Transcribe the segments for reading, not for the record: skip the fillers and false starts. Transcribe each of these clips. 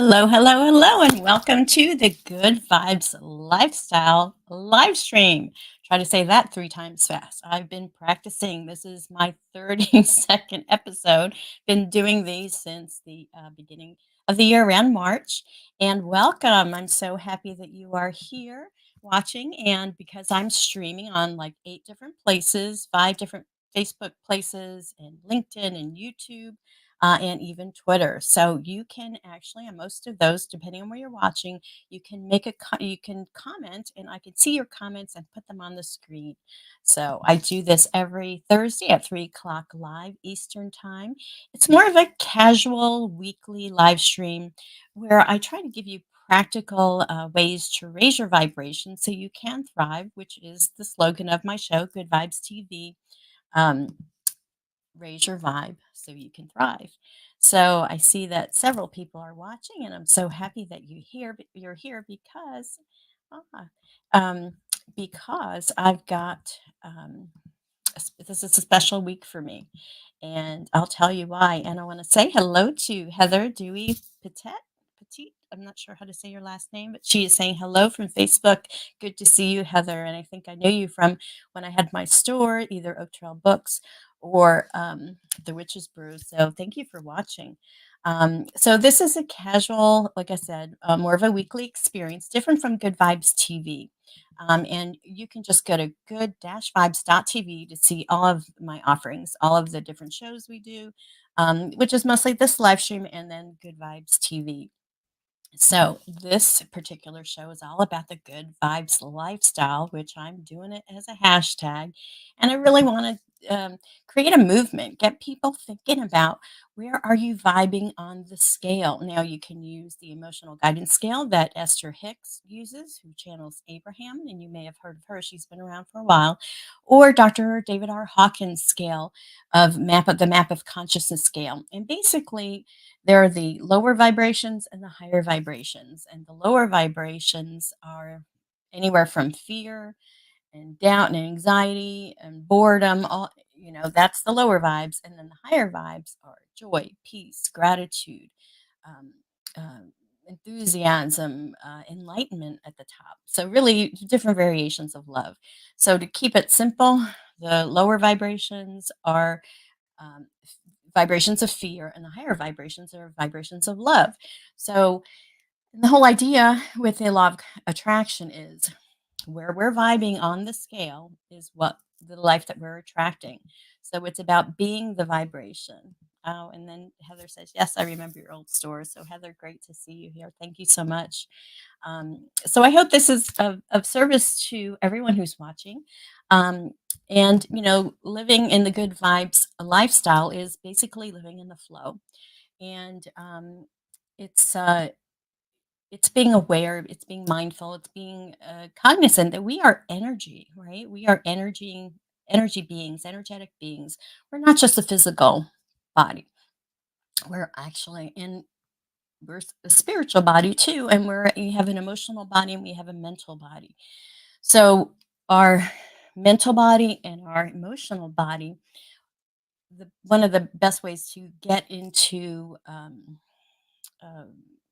Hello, hello, hello, and welcome to the Good Vibes Lifestyle live stream. Try to say that 3 times fast. I've been practicing. This is my 32nd episode. Been doing these since the beginning of the year around March. And welcome. I'm so happy that you are here watching. And because I'm streaming on like 8 different places, 5 different Facebook places, and LinkedIn and YouTube and even Twitter. So you can actually, on most of those, depending on where you're watching, you can you can comment, and I can see your comments and put them on the screen. So I do this every Thursday at 3 o'clock live Eastern time. It's more of a casual weekly live stream where I try to give you practical ways to raise your vibration so you can thrive, which is the slogan of my show, Good Vibes TV. Um, Raise your vibe so you can thrive. So I see that several people are watching, and I'm so happy that you're here ah, um, because I've got this is a special week for me, and I'll tell you why. And I want to say hello to Heather Dewey Petit. I'm not sure how to say your last name, but she is saying hello from Facebook. Good to see you, Heather. And I think I know you from when I had my store, either Oak Trail Books or The Witch's Brew. So thank you for watching. So this is a casual, like I said, more of a weekly experience, different from Good Vibes TV. And you can just go to good-vibes.tv to see all of my offerings, all of the different shows we do, which is mostly this live stream and then Good Vibes TV. So this particular show is all about the good vibes lifestyle, which I'm doing it as a hashtag. And I really want to create a movement, get people thinking about where are you vibing on the scale. Now you can use the emotional guidance scale that Esther Hicks uses, who channels Abraham, and you may have heard of her. She's been around for a while. Or Dr. David R. Hawkins' scale of the map of consciousness scale. And basically, there are the lower vibrations and the higher vibrations. And the lower vibrations are anywhere from fear and doubt and anxiety and boredom. That's the lower vibes. And then the higher vibes are joy, peace, gratitude, um, um, enthusiasm, enlightenment at the top. So, really, different variations of love. So, to keep it simple, the lower vibrations are um, vibrations of fear, and the higher vibrations are vibrations of love. So, the whole idea with the law of attraction is where we're vibing on the scale is what the life that we're attracting. So it's about being the vibration. Oh, and then Heather says, "Yes, I remember your old store." So Heather, great to see you here. Thank you so much. So I hope this is of service to everyone who's watching. Um, and living in the good vibes lifestyle is basically living in the flow, and it's uh, it's being aware, it's being mindful, it's being cognizant that we are energy, right? We are energy beings, energetic beings. We're not just a physical body. We're actually in a spiritual body too, and we have an emotional body and we have a mental body. So our mental body and our emotional body, one of the best ways to get into um,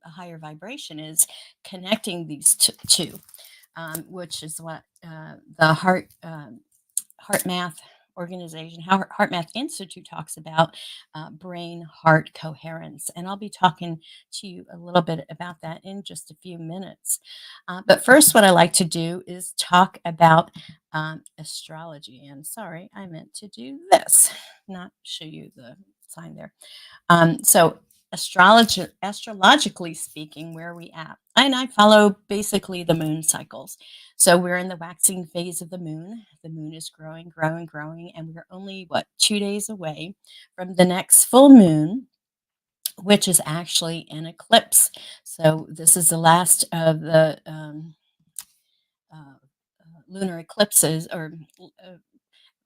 a higher vibration is connecting these two, which is what the Heart Math organization, Heart Math Institute talks about brain heart coherence. And I'll be talking to you a little bit about that in just a few minutes. But first, what I like to do is talk about astrology. And sorry, I meant to do this, not show you the sign there. So astrologically speaking, where are we at? And I follow basically the moon cycles. So we're in the waxing phase of the moon. The moon is growing, growing, growing, and we're only 2 days away from the next full moon, which is actually an eclipse. So this is the last of the uh, lunar eclipses, or uh,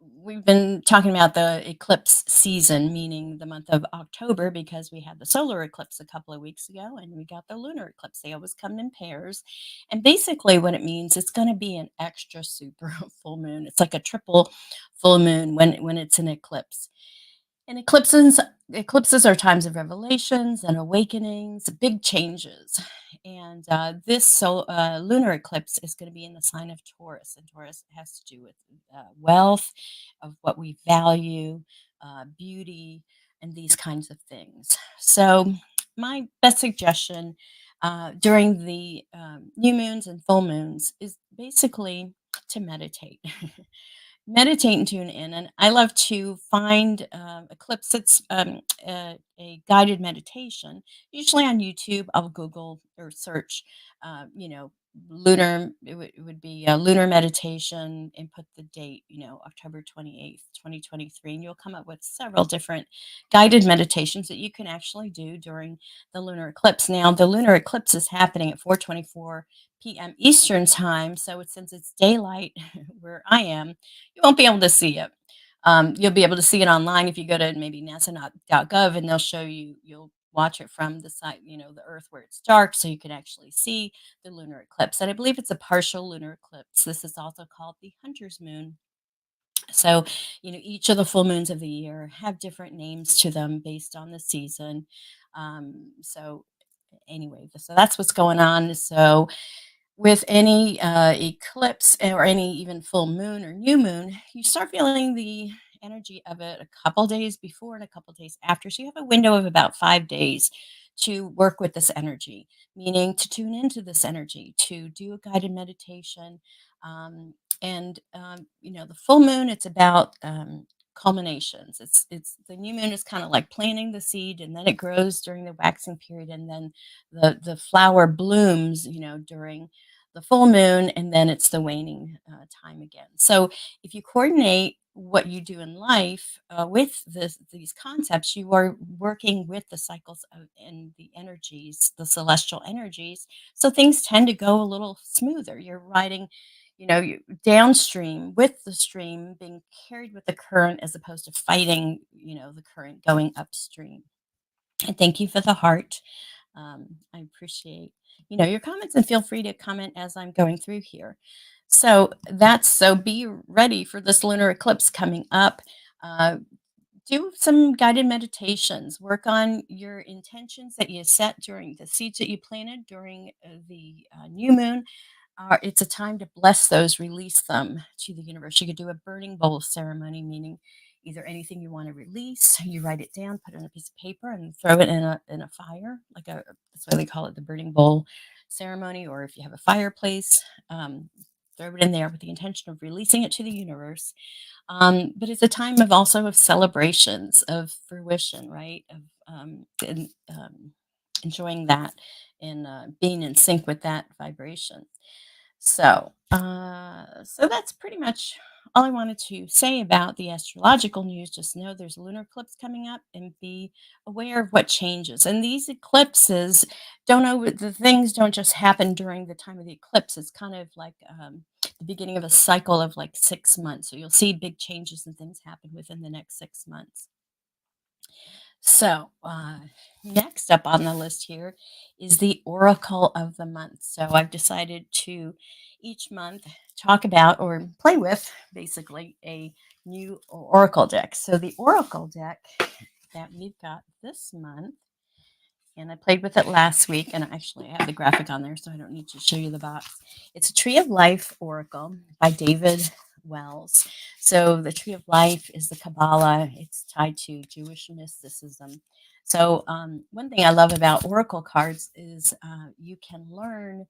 we've been talking about the eclipse season, meaning the month of October, because we had the solar eclipse a couple of weeks ago and we got the lunar eclipse. They always come in pairs. And basically, what it means, it's going to be an extra super full moon. It's like a triple full moon when it's an eclipse. And eclipses are times of revelations and awakenings, big changes. And this lunar eclipse is going to be in the sign of Taurus. And Taurus has to do with wealth, of what we value, beauty, and these kinds of things. So, my best suggestion during the new moons and full moons is basically to meditate. Meditate and tune in. And I love to find eclipse that's a guided meditation, usually on YouTube. I'll Google or search, you know, it would be a lunar meditation and put the date, October 28th, 2023. And you'll come up with several different guided meditations that you can actually do during the lunar eclipse. Now, the lunar eclipse is happening at 4:24 p.m. Eastern time. So since it's daylight where I am, you won't be able to see it. You'll be able to see it online if you go to maybe nasa.gov, and they'll show you. You'll watch it from the side, the Earth where it's dark, so you can actually see the lunar eclipse. And I believe it's a partial lunar eclipse. This is also called the Hunter's Moon. So, each of the full moons of the year have different names to them based on the season. So, anyway, so that's what's going on. So, with any eclipse or any even full moon or new moon, you start feeling the energy of it a couple days before and a couple days after. So you have a window of about 5 days to work with this energy, meaning to tune into this energy, to do a guided meditation. The full moon, it's about culminations. It's the new moon is kind of like planting the seed, and then it grows during the waxing period, and then the flower blooms, during the full moon, and then it's the waning time again. So if you coordinate what you do in life with these concepts, you are working with the cycles and the energies, the celestial energies. So things tend to go a little smoother. You're riding, you downstream with the stream, being carried with the current as opposed to fighting, the current going upstream. And thank you for the heart. I appreciate, your comments, and feel free to comment as I'm going through here. So be ready for this lunar eclipse coming up. Uh, do some guided meditations. Work on your intentions that you set during the seeds that you planted during the new moon. It's a time to bless those, release them to the universe. You could do a burning bowl ceremony, meaning either anything you want to release, you write it down, put it on a piece of paper, and throw it in a fire. That's why they call it the burning bowl ceremony. Or if you have a fireplace, um, throw it in there with the intention of releasing it to the universe. But it's a time of also of celebrations, of fruition, right? Of enjoying that and being in sync with that vibration. So that's pretty much all I wanted to say about the astrological news. Just know there's a lunar eclipse coming up, and be aware of what changes. And these eclipses the things don't just happen during the time of the eclipse. It's kind of like the beginning of a cycle of like 6 months. So you'll see big changes and things happen within the next 6 months. So, next up on the list here is the Oracle of the Month. So, I've decided to each month talk about or play with basically a new Oracle deck. So, the Oracle deck that we've got this month, and I played with it last week, and actually I have the graphic on there, so I don't need to show you the box. It's a Tree of Life Oracle by David Wells. So the Tree of Life is the Kaballah. It's tied to Jewish mysticism. So one thing I love about Oracle cards is you can learn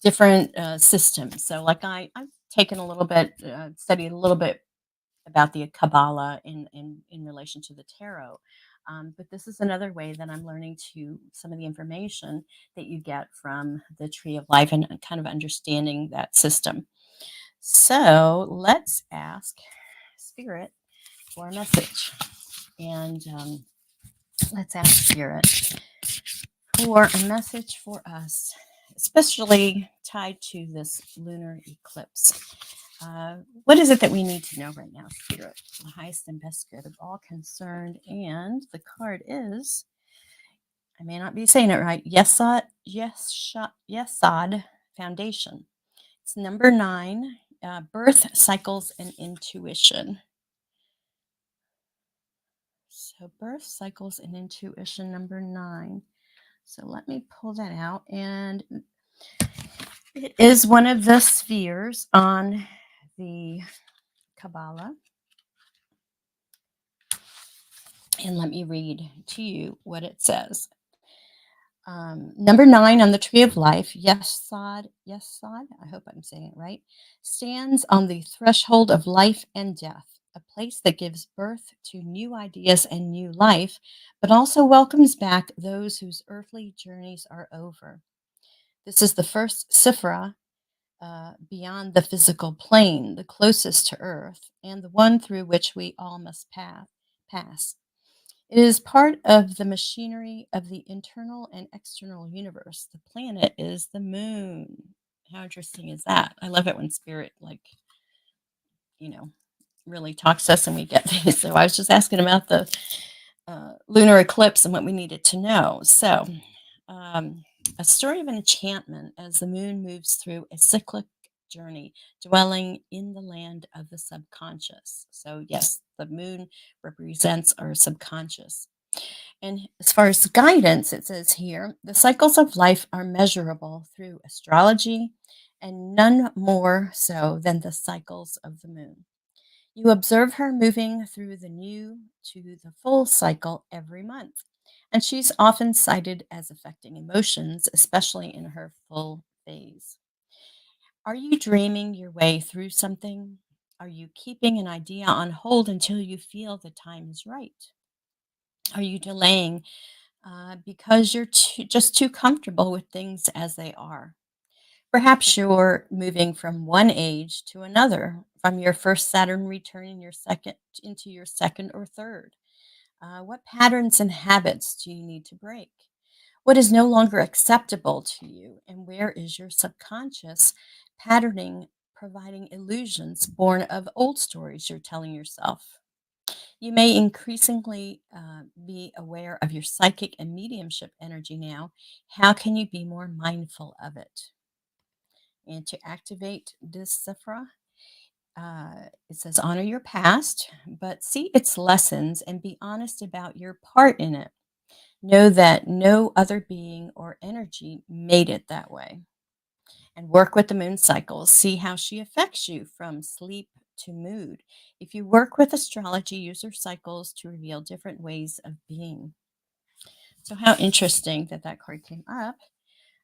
different systems. So like I've taken a little bit, studied a little bit about the Kabbalah in relation to the tarot. But this is another way that I'm learning to some of the information that you get from the Tree of Life, and kind of understanding that system. So let's ask Spirit for a message. And let's ask Spirit for a message for us, especially tied to this lunar eclipse. What is it that we need to know right now, Spirit? The highest and best good of all concerned. And the card is, I may not be saying it right, Yesod Foundation. It's number 9, Birth Cycles and Intuition. So, birth cycles and intuition number 9. So, let me pull that out. And it is one of the spheres on the Kaballah. And let me read to you what it says. Number 9 on the tree of life, Yesod, I hope I'm saying it right, stands on the threshold of life and death, a place that gives birth to new ideas and new life, but also welcomes back those whose earthly journeys are over. This is the first Sifra beyond the physical plane, the closest to Earth, and the one through which we all must pass. It is part of the machinery of the internal and external universe. The planet is the moon. How interesting is that? I love it when spirit, like, you know, really talks to us and we get these. So I was just asking about the lunar eclipse and what we needed to know. So, um, a story of enchantment as the moon moves through a cyclic journey, dwelling in the land of the subconscious. So, yes, the moon represents our subconscious. And as far as guidance, it says here the cycles of life are measurable through astrology and none more so than the cycles of the moon. You observe her moving through the new to the full cycle every month. And she's often cited as affecting emotions, especially in her full phase. Are you dreaming your way through something? Are you keeping an idea on hold until you feel the time is right? Are you delaying because you're just too comfortable with things as they are? Perhaps you're moving from one age to another, from your first Saturn return in your second into your second or third. What patterns and habits do you need to break? What is no longer acceptable to you? And where is your subconscious patterning providing illusions born of old stories you're telling yourself? You may increasingly be aware of your psychic and mediumship energy now. How can you be more mindful of it? And to activate this Sephra, it says honor your past, but see its lessons and be honest about your part in it. Know that no other being or energy made it that way. And work with the moon cycles. See how she affects you from sleep to mood. If you work with astrology, use her cycles to reveal different ways of being. So, how interesting that that card came up.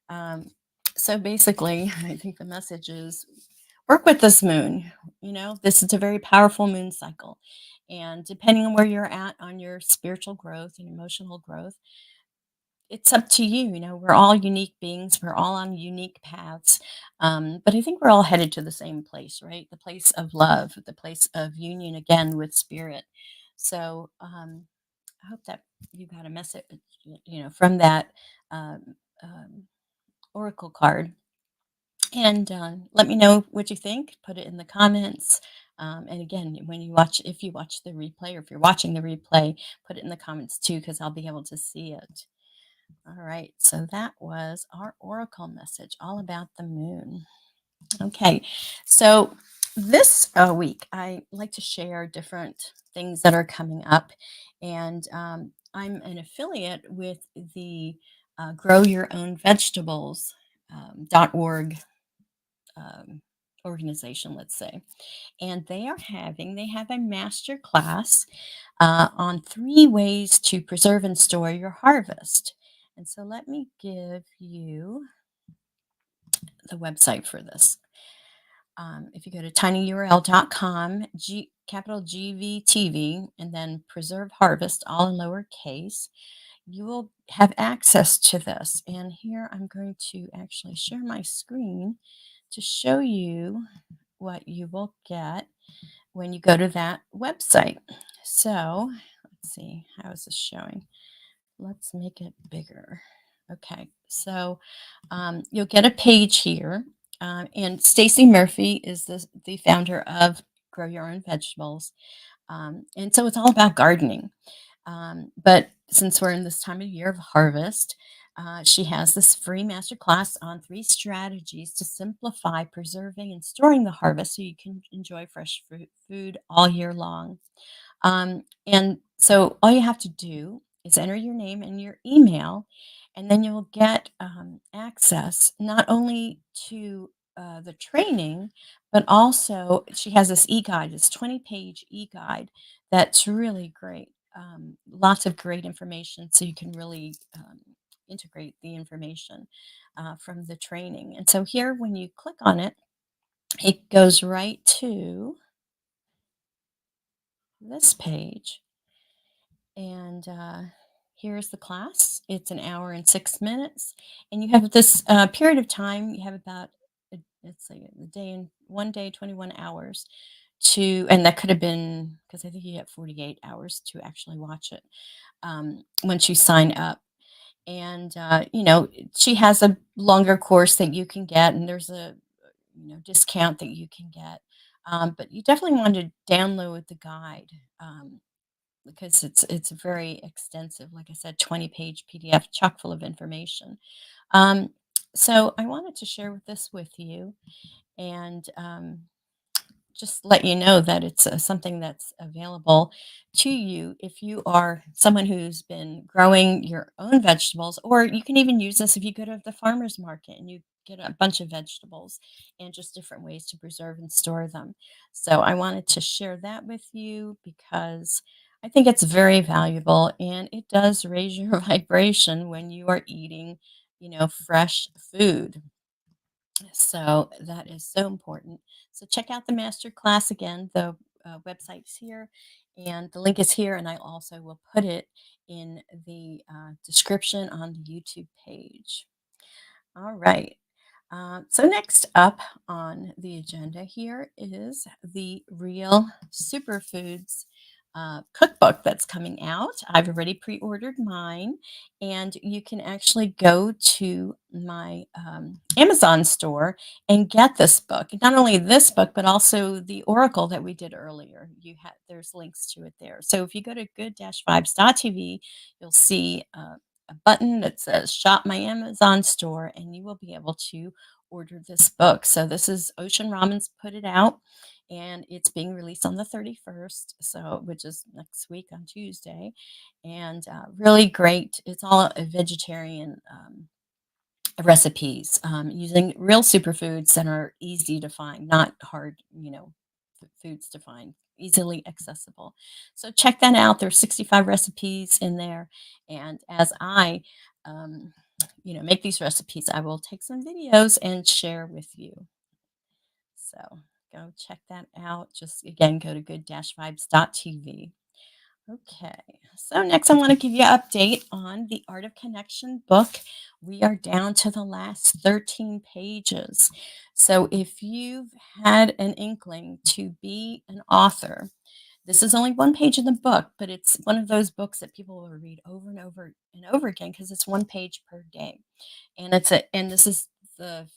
Um, so, basically, I think the message is work with this moon. You know, this is a very powerful moon cycle. And depending on where you're at on your spiritual growth and emotional growth, it's up to you. You know, we're all unique beings. We're all on unique paths. But I think we're all headed to the same place, right? The place of love, the place of union again with spirit. So I hope that you got a message, you know, from that um, um, oracle card. And let me know what you think. Put it in the comments. And again, when you watch, if you watch the replay or if you're watching the replay, put it in the comments too, because I'll be able to see it. All right, so that was our oracle message all about the moon. Okay, so this week I like to share different things that are coming up, and I'm an affiliate with the Grow Your Own Vegetables .org organization, let's say, and they have a master class on 3 ways to preserve and store your harvest. And so let me give you the website for this. If you go to tinyurl.com, capital GVTV, and then preserve harvest, all in lowercase, you will have access to this. And here I'm going to actually share my screen to show you what you will get when you go to that website. So let's see, how is this showing? Let's make it bigger. Okay, so you'll get a page here, and Stacy Murphy is the founder of Grow Your Own Vegetables, and so it's all about gardening. But since we're in this time of year of harvest, she has this free masterclass on 3 strategies to simplify preserving and storing the harvest so you can enjoy fresh food all year long. And So all you have to do is enter your name and your email, and then you'll get access not only to the training, but also she has this e-guide, this 20-page e-guide that's really great. Lots of great information, so you can really integrate the information from the training. And so here, when you click on it, it goes right to this page. And here's the class. It's an hour and 6 minutes. And you have this period of time. You have about, let's say, the day and 1 day, 21 hours to, and that could have been, because I think you get 48 hours to actually watch it once you sign up. And, she has a longer course that you can get, and there's a, discount that you can get. But you definitely want to download the guide. Because it's very extensive. Like I said, 20-page PDF chock full of information. Um, so I wanted to share this with you, and just let you know that it's something that's available to you if you are someone who's been growing your own vegetables, or you can even use this if you go to the farmer's market and you get a bunch of vegetables and just different ways to preserve and store them. So I wanted to share that with you because I think it's very valuable, and it does raise your vibration when you are eating, fresh food. So that is so important. So check out the master class again. The website's here, and the link is here, and I also will put it in the description on the YouTube page. All right. So next up on the agenda here is the Real Superfoods cookbook that's coming out. I've already pre-ordered mine, and you can actually go to my Amazon store and get this book. Not only this book, but also the Oracle that we did earlier. There's links to it there. So if you go to good-vibes.tv, you'll see a button that says shop my Amazon store, and you will be able to order this book. So this is Ocean Ramen's put it out, and it's being released on the 31st, so which is next week on Tuesday. And really great. It's all a vegetarian recipes using real superfoods that are easy to find, not hard, foods to find, easily accessible. So check that out. There's 65 recipes in there, and as I, um, make these recipes, I will take some videos and share with you. So go check that out. Just again, go to good-vibes.tv. Okay, so next I want to give you an update on the Art of Connection book. We are down to the last 13 pages. So if you've had an inkling to be an author, this is only one page in the book, but it's one of those books that people will read over and over and over again because it's one page per day. And this is the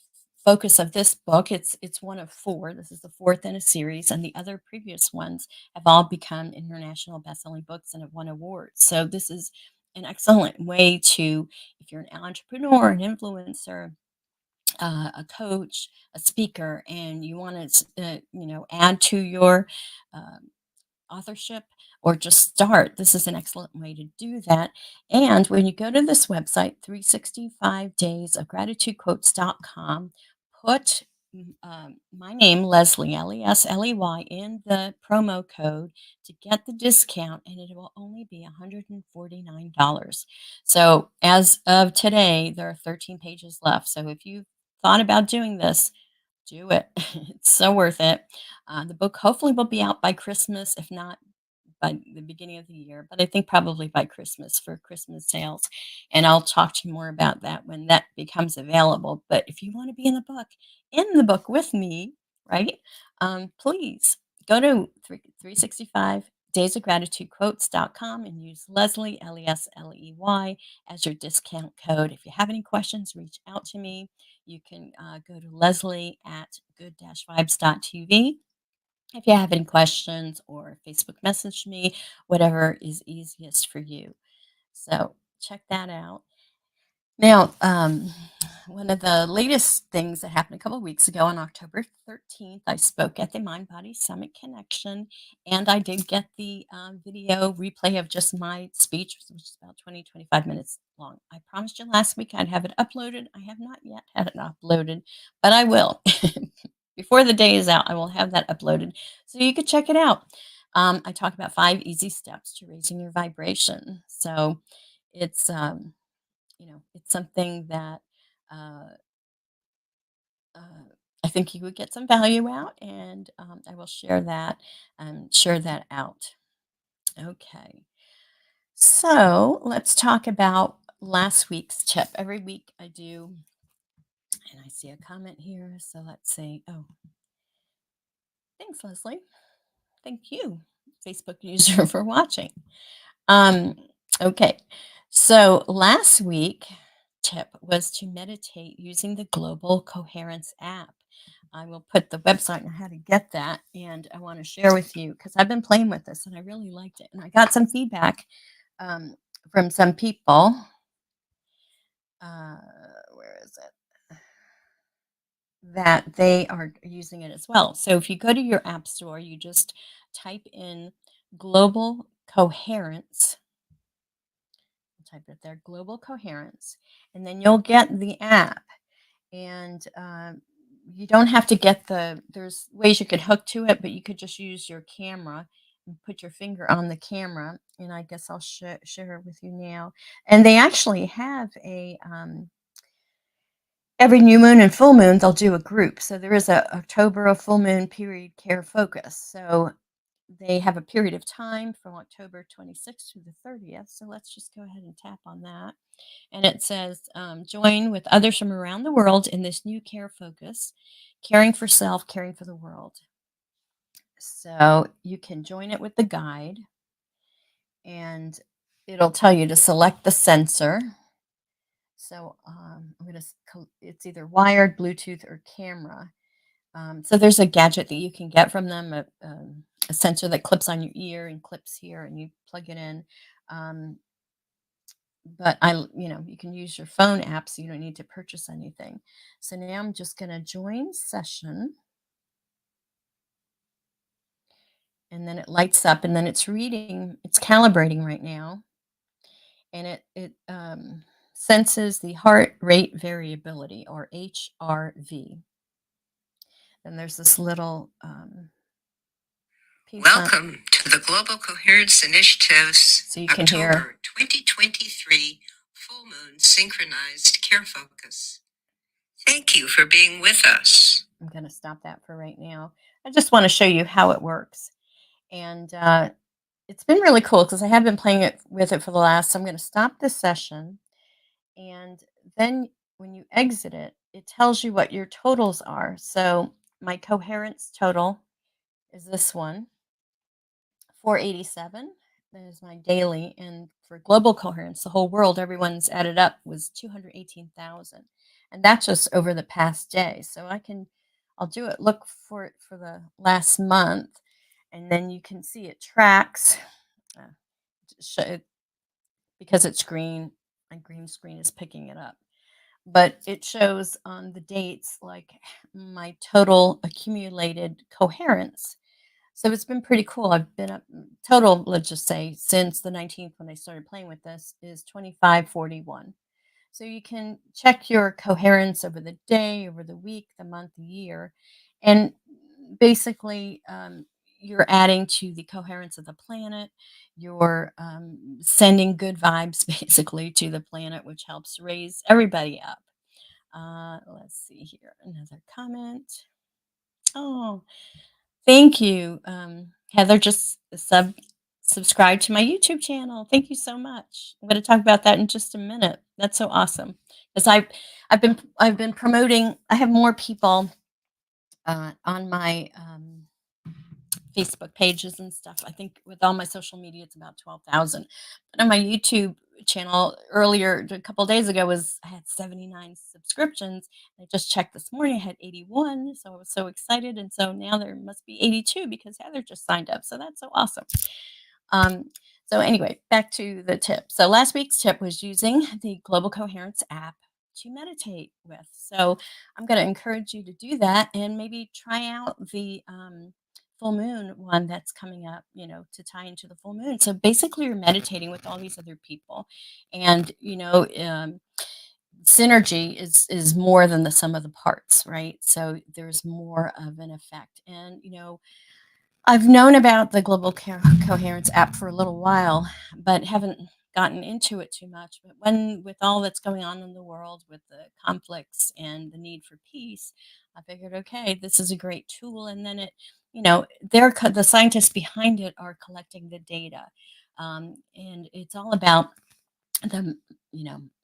focus of this book. It's one of four. This is the fourth in a series, and the other previous ones have all become international best-selling books and have won awards. So this is an excellent way to, if you're an entrepreneur, an influencer, a coach, a speaker, and you want to, add to your uh, authorship or just start, this is an excellent way to do that. And when you go to this website, 365daysofgratitudequotes.com, put my name, Leslie, Lesley, in the promo code to get the discount, and it will only be $149. So as of today, there are 13 pages left. So if you thought about doing this, do it. It's so worth it. The book hopefully will be out by Christmas, if not by the beginning of the year, but I think probably by Christmas for Christmas sales. And I'll talk to you more about that when that becomes available. But if you want to be in the book with me, right? Please go to 365 daysofgratitudequotes.com and use Leslie, Lesley, as your discount code. If you have any questions, reach out to me. You can go to Leslie at good-vibes.tv if you have any questions, or Facebook message me, whatever is easiest for you. So check that out. Now, one of the latest things that happened a couple of weeks ago on October 13th, I spoke at the Mind Body Summit Connection, and I did get the video replay of just my speech, which is about 20-25 minutes long. I promised you last week I'd have it uploaded. I have not yet had it uploaded, but I will. Before the day is out, I will have that uploaded so you could check it out. I talk about 5 easy steps to raising your vibration. So it's it's something that uh, uh, I think you would get some value out, and I will share that out. Okay, so let's talk about last week's tip. Every week I do, and I see a comment here. So let's see. Oh, thanks, Leslie. Thank you, Facebook user, for watching. Um, okay. So last week tip was to meditate using the Global Coherence app. I will put the website on how to get that, and I want to share with you because I've been playing with this and I really liked it. And I got some feedback um, from some people. Uh, where is it? That they are using it as well. So if you go to your app store, you just type in Global Coherence, type it there, Global Coherence, and then you'll get the app. And you don't have to get there's ways you could hook to it, but you could just use your camera and put your finger on the camera. And I guess I'll share it with you now. And they actually have every new moon and full moon, they'll do a group. So there is a October, a full moon period care focus. So they have a period of time from October 26th to the 30th. So let's just go ahead and tap on that. And it says, join with others from around the world in this new care focus, caring for self, caring for the world. So you can join it with the guide, and it'll tell you to select the sensor. So it's either wired, Bluetooth, or camera. So there's a gadget that you can get from them, a sensor that clips on your ear and clips here, and you plug it in. But you can use your phone app, so you don't need to purchase anything. So now I'm just going to join session, and then it lights up, and then it's calibrating right now, and it senses the heart rate variability, or HRV. And there's this little piece. Welcome to the Global Coherence Initiative's so you can hear October 2023 Full Moon Synchronized Care Focus. Thank you for being with us. I'm going to stop that for right now. I just want to show you how it works. And it's been really cool because I have been playing with it for the last. So I'm going to stop this session. And then when you exit it, it tells you what your totals are. So my coherence total is this one, 487. That is my daily. And for global coherence, the whole world, everyone's added up was 218,000. And that's just over the past day. So I'll do it. Look for it for the last month. And then you can see it tracks because it's green. My green screen is picking it up. But it shows on the dates like my total accumulated coherence. So it's been pretty cool. I've been up total, let's just say, since the 19th when I started playing with this is 2541. So you can check your coherence over the day, over the week, the month, the year. And basically, you're adding to the coherence of the planet. You're sending good vibes, basically, to the planet, which helps raise everybody up. Let's see here. Another comment. Oh, thank you. Heather just subscribe to my YouTube channel. Thank you so much. I'm going to talk about that in just a minute. That's so awesome. Because I've been promoting. I have more people on my Facebook pages and stuff. I think with all my social media, it's about 12,000. But on my YouTube channel earlier, a couple of days ago, I had 79 subscriptions. I just checked this morning, I had 81. So I was so excited. And so now there must be 82 because Heather just signed up. So that's so awesome. Um, So anyway, back to the tip. So last week's tip was using the Global Coherence app to meditate with. So I'm going to encourage you to do that and maybe try out the full moon one that's coming up, to tie into the full moon. So basically, you're meditating with all these other people, and synergy is more than the sum of the parts, right? So there's more of an effect, and I've known about the Global Coherence app for a little while, but haven't gotten into it too much. But with all that's going on in the world, with the conflicts and the need for peace, I figured, okay, this is a great tool. And then the scientists behind it are collecting the data, and it's all about the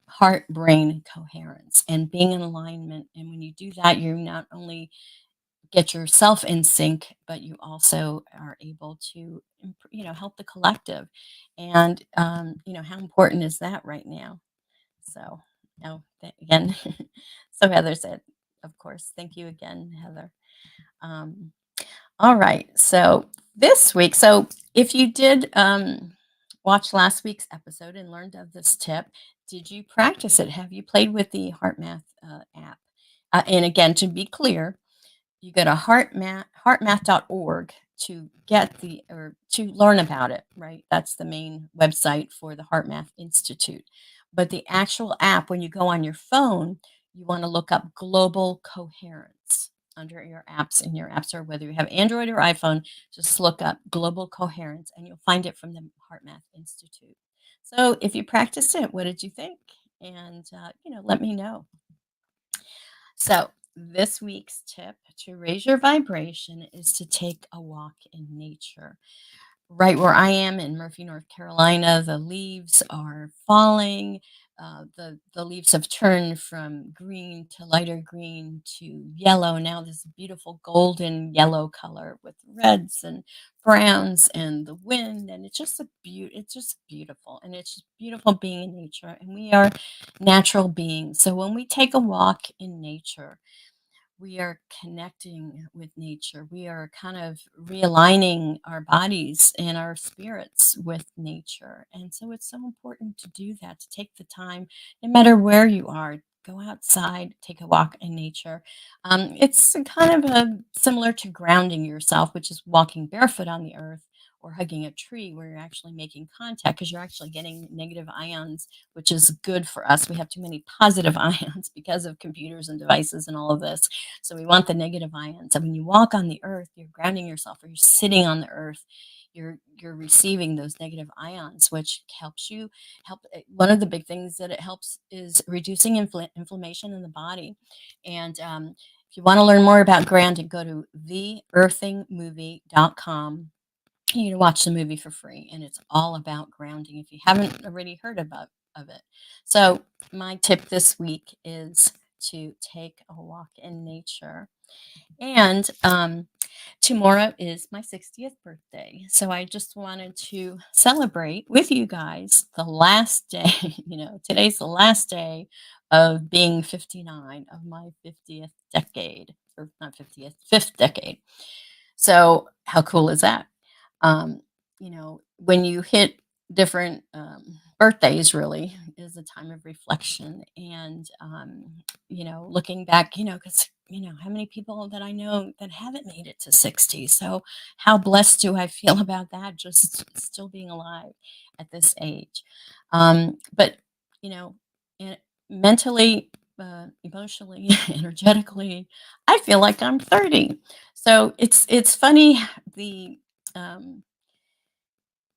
heart brain coherence and being in alignment. And when you do that, you not only get yourself in sync, but you also are able to, help the collective. And, how important is that right now? So, no, again, so Heather said, of course, thank you again, Heather. Um, all right. So this week, so if you did watch last week's episode and learned of this tip, did you practice it? Have you played with the Heart Math app? And again, to be clear, you go to heartmath.org to get or to learn about it, right? That's the main website for the Heart Math Institute. But the actual app, when you go on your phone, you want to look up Global Coherence under your apps in your app store, whether you have Android or iPhone, just look up Global Coherence and you'll find it from the Heart Math Institute. So if you practiced it, what did you think? And, let me know. So, this week's tip to raise your vibration is to take a walk in nature. Right where I am in Murphy, North Carolina, the leaves are falling. The leaves have turned from green to lighter green to yellow. Now this beautiful golden yellow color with reds and browns and the wind, and it's just it's just beautiful, and it's just beautiful being in nature. And we are natural beings, so when we take a walk in nature, we are connecting with nature. We are kind of realigning our bodies and our spirits with nature. And so it's so important to do that, to take the time, no matter where you are, go outside, take a walk in nature. It's kind of similar to grounding yourself, which is walking barefoot on the earth or hugging a tree where you're actually making contact because you're actually getting negative ions, which is good for us. We have too many positive ions because of computers and devices and all of this. So we want the negative ions. And when you walk on the earth, you're grounding yourself, or you're sitting on the earth. You're receiving those negative ions, which helps you help. One of the big things that it helps is reducing inflammation in the body. And if you want to learn more about grounding, go to theearthingmovie.com. You can watch the movie for free, and it's all about grounding if you haven't already heard of it. So my tip this week is to take a walk in nature. And tomorrow is my 60th birthday. So I just wanted to celebrate with you guys the last day. Today's the last day of being 59 of my 50th decade, or not 50th, fifth decade. So how cool is that? Um, when you hit different birthdays, really is a time of reflection and, looking back, because, how many people that I know that haven't made it to 60. So how blessed do I feel about that? Just still being alive at this age. But, you know, and mentally, emotionally, energetically, I feel like I'm 30. So it's funny the um,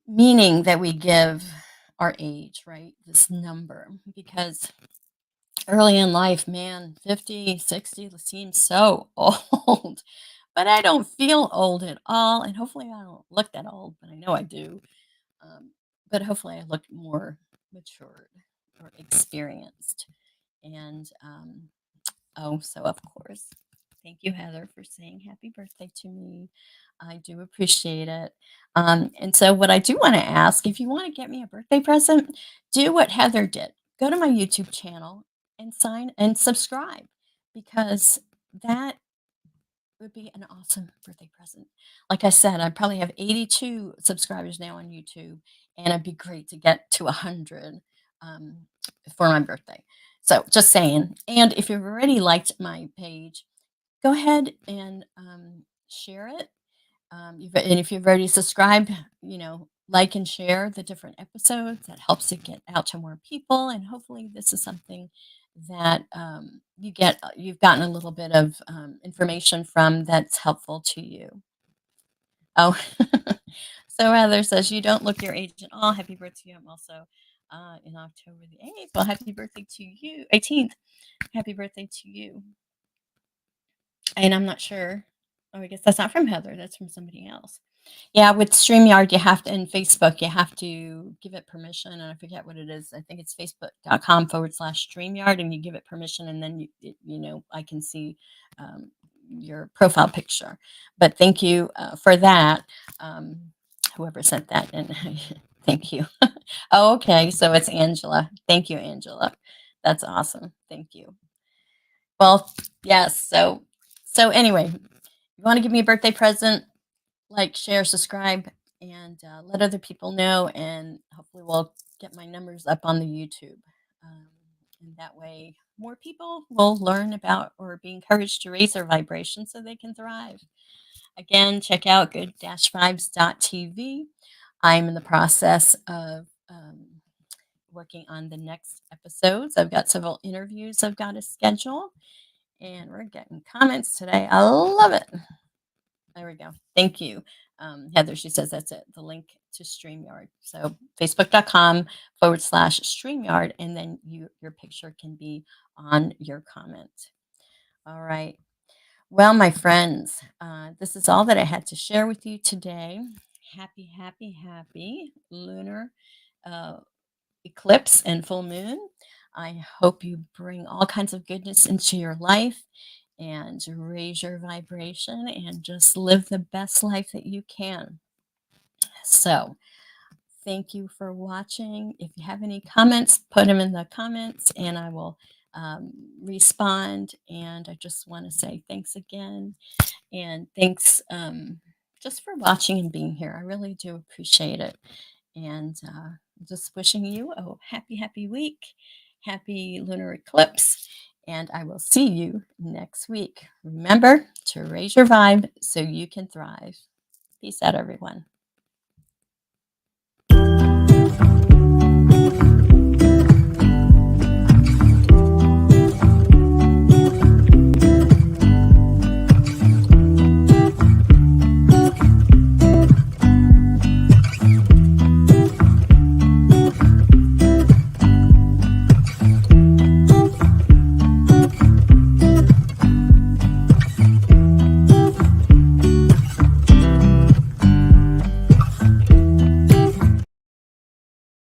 meaning that we give our age, right? This number, because early in life, man, 50, 60 seems so old, but I don't feel old at all. And hopefully I don't look that old, but I know I do. Um, but hopefully I look more matured or experienced. And oh, so of course, thank you, Heather, for saying happy birthday to me. I do appreciate it. And so, what I do want to ask, if you want to get me a birthday present, do what Heather did. Go to my YouTube channel and sign and subscribe, because that would be an awesome birthday present. Like I said, I probably have 82 subscribers now on YouTube, and it'd be great to get to 100 um, for my birthday. So just saying. And if you've already liked my page, go ahead and share it. And if you've already subscribed, like and share the different episodes. That helps it get out to more people. And hopefully, this is something that you've gotten a little bit of information from that's helpful to you. Oh, so Heather says you don't look your age at all. Happy birthday! I'm also in October the 8th. Well, happy birthday to you, 18th. Happy birthday to you. And I'm not sure. Oh, I guess that's not from Heather. That's from somebody else. Yeah, with StreamYard, you have to, and Facebook, you have to give it permission. And I forget what it is. I think it's facebook.com/StreamYard, and you give it permission, and then I can see your profile picture. But thank you for that. Um, Whoever sent that, and thank you. Oh, okay. So it's Angela. Thank you, Angela. That's awesome. Thank you. Well, yes. So anyway, you want to give me a birthday present? Like, share, subscribe, and let other people know. And hopefully, we'll get my numbers up on the YouTube. And that way, more people will learn about or be encouraged to raise their vibration so they can thrive. Again, check out good-vibes.tv. I'm in the process of working on the next episodes. I've got several interviews I've got to schedule, and we're getting comments today. I love it. There we go. Thank you. Heather, she says that's it, the link to StreamYard. So facebook.com/StreamYard, and then your picture can be on your comment. All right. Well, my friends, this is all that I had to share with you today. Happy, happy, happy lunar eclipse and full moon. I hope you bring all kinds of goodness into your life and raise your vibration and just live the best life that you can. So, thank you for watching. If you have any comments, put them in the comments and I will respond. And I just want to say thanks again. And thanks just for watching and being here. I really do appreciate it. And just wishing you a happy, happy week. Happy lunar eclipse. And I will see you next week. Remember to raise your vibe so you can thrive. Peace out, everyone.